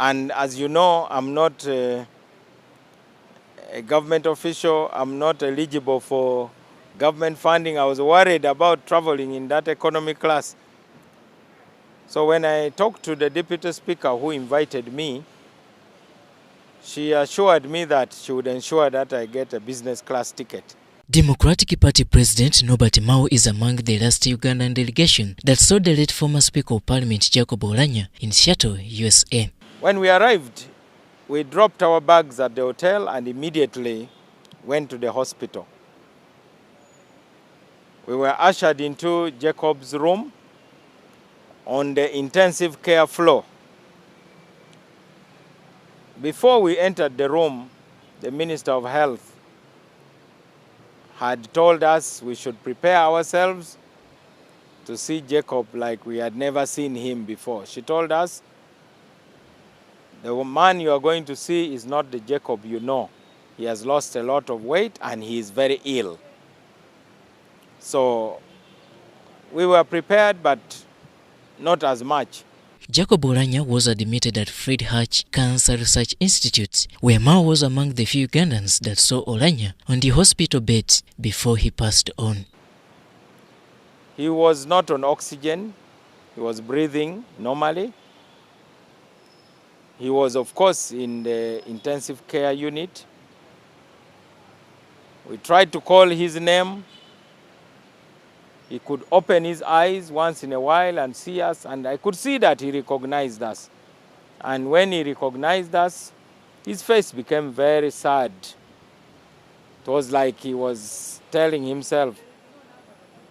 And as you know, I'm not a government official. I'm not eligible for government funding. I was worried about traveling in that economy class. So when I talked to the Deputy Speaker who invited me, she assured me that she would ensure that I get a business class ticket. Democratic Party President Nobert Mao is among the last Ugandan delegation that saw the late former Speaker of Parliament Jacob Oulanyah in Seattle, USA. When we arrived, we dropped our bags at the hotel and immediately went to the hospital. We were ushered into Jacob's room on the intensive care floor. Before we entered the room, the Minister of Health had told us we should prepare ourselves to see Jacob like we had never seen him before. She told us, the man you are going to see is not the Jacob you know. He has lost a lot of weight and he is very ill. So we were prepared, but not as much. Jacob Oulanyah was admitted at Fred Hutch Cancer Research Institute, where Mao was among the few Ugandans that saw Oulanyah on the hospital bed before he passed on. He was not on oxygen. He was breathing normally. He was, of course, in the intensive care unit. We tried to call his name. He could open his eyes once in a while and see us, and I could see that he recognized us. And when he recognized us, his face became very sad. It was like he was telling himself,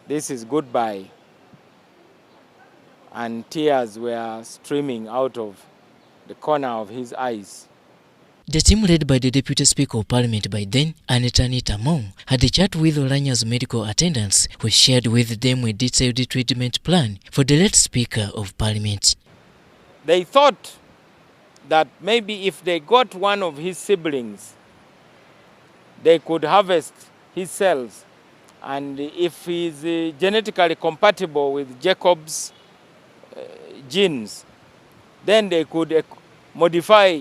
this is goodbye. And tears were streaming out of the corner of his eyes. The team led by the Deputy Speaker of Parliament by then, Anita Mao, had a chat with Oulanyah's medical attendants who shared with them a detailed treatment plan for the late Speaker of Parliament. They thought that maybe if they got one of his siblings, they could harvest his cells. And if he's genetically compatible with Jacob's genes, then they could modify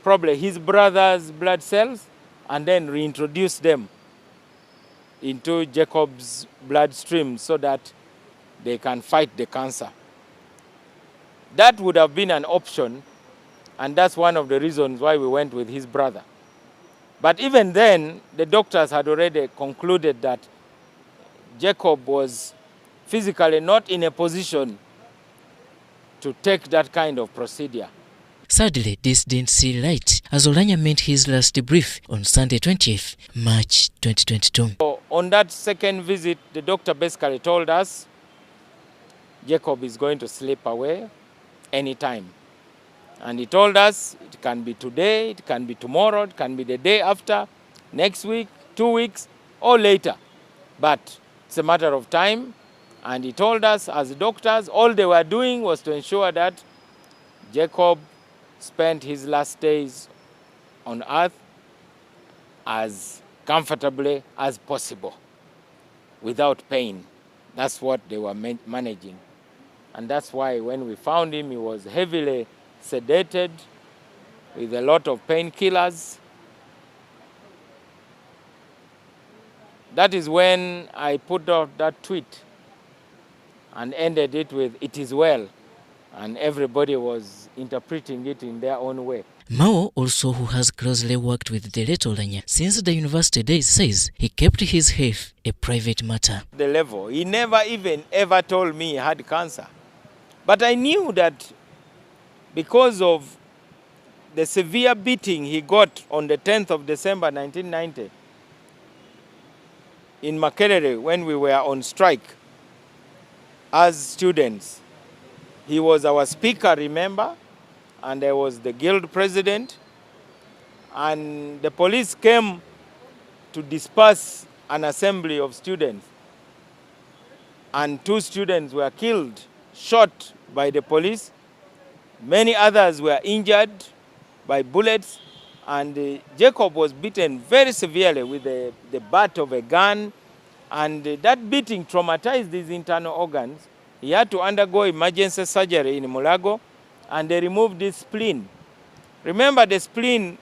probably his brother's blood cells and then reintroduce them into Jacob's bloodstream so that they can fight the cancer. That would have been an option, and that's one of the reasons why we went with his brother. But even then, the doctors had already concluded that Jacob was physically not in a position to take that kind of procedure. Sadly, this didn't see light as Oulanyah made his last brief on Sunday 20th March 2022. So on that second visit, the doctor basically told us Jacob is going to slip away anytime. And he told us it can be today, it can be tomorrow, it can be the day after, next week, 2 weeks, or later. But it's a matter of time. And he told us as doctors, all they were doing was to ensure that Jacob spent his last days on earth as comfortably as possible, without pain. That's what they were managing. And that's why when we found him, he was heavily sedated with a lot of painkillers. That is when I put out that tweet and ended it with, "It is well." And everybody was interpreting it in their own way. Mao, also who has closely worked with the late Oulanyah since the university days, says he kept his health a private matter. The level, he never even ever told me he had cancer. But I knew that because of the severe beating he got on the 10th of December 1990 in Makerere when we were on strike as students. He was our speaker, remember? And I was the guild president. And the police came to disperse an assembly of students. And 2 students were killed, shot by the police. Many others were injured by bullets. And Jacob was beaten very severely with the butt of a gun. And that beating traumatized his internal organs. He had to undergo emergency surgery in Mulago, and they removed his spleen. Remember, the spleen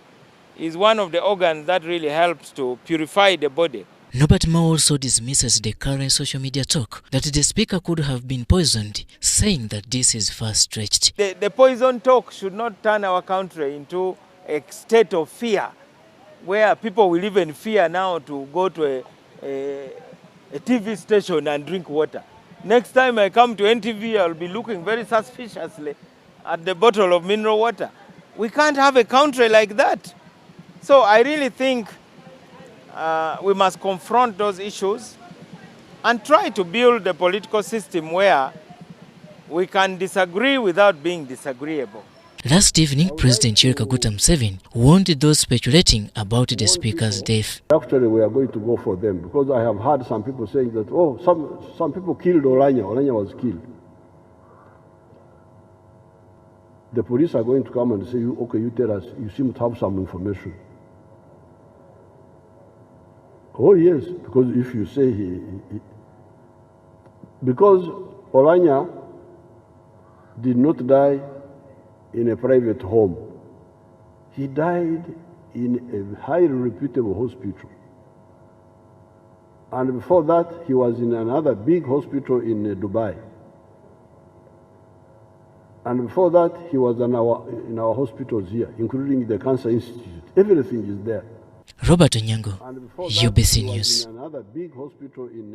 is one of the organs that really helps to purify the body. Nobert Mao also dismisses the current social media talk that the speaker could have been poisoned, saying that this is far-stretched. The poison talk should not turn our country into a state of fear, where people will even fear now to go to a TV station and drink water. Next time I come to NTV, I'll be looking very suspiciously at the bottle of mineral water. We can't have a country like that. So I really think we must confront those issues and try to build a political system where we can disagree without being disagreeable. Last evening, President Yoweri Kaguta Museveni warned those speculating about the speaker's death. Actually, we are going to go for them because I have heard some people saying that, oh, some people killed Oulanyah. Oulanyah was killed. The police are going to come and say, okay, you tell us, you seem to have some information. Oh, yes, because if you say because Oulanyah did not die in a private home. He died in a highly reputable hospital. And before that, he was in another big hospital in Dubai. And before that, he was in our hospitals here, including the Cancer Institute. Everything is there. Robert Onyango, UBC News. In another big hospital in